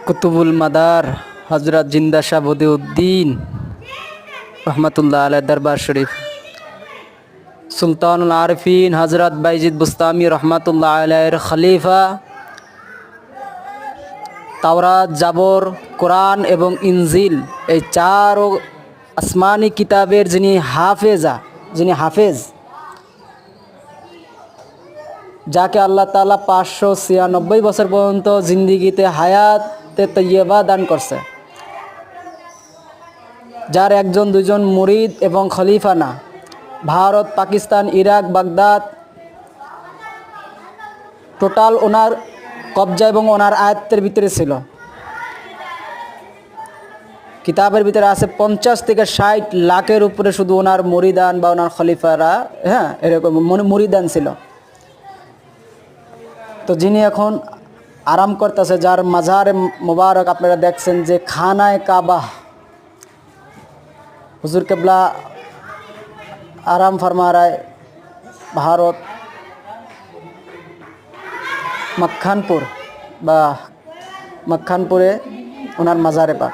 কুতুবুল mother হজরত জিন্দা শাহ বদিউদ্দিন রহমতুল্লাহ আলাইহি দরবার শরীফ, সুলতানুল আরিফিন হজরত বাইজিদ বুস্তামি রহমতুল্লাহ আলাইহির খলিফা, তাওরাত, জাবর, কোরআন এবং ইনজিল এই চার আসমানি কিতাবের যিনি হাফেজ, যাকে আল্লাহ তাআলা 596 বছর পর্যন্ত জিন্দিগিতে হায়াতে তৈয়বা দান করছে, যার একজন দুজন মুরিদ এবং খলিফা না, Bharat, Pakistan, Iraq, Baghdad total ওনার কবজা এবং ওনার আয়ত্তের ভিতরে ছিল। কিতাবের ভিতরে আছে 50 থেকে 60 লাখের উপরে শুধু ওনার মুরিদান বা ওনার খলিফারা, এরকম মুরিদান ছিল। তো যিনি এখন আরাম করতেছে, যার মাজারে মোবারক আপনারা দেখছেন যে খানায় কাবা, হুজুর কেবলা আরাম ফরমা রায়, ভারত মক্খানপুরে ওনার মাজারে পাক।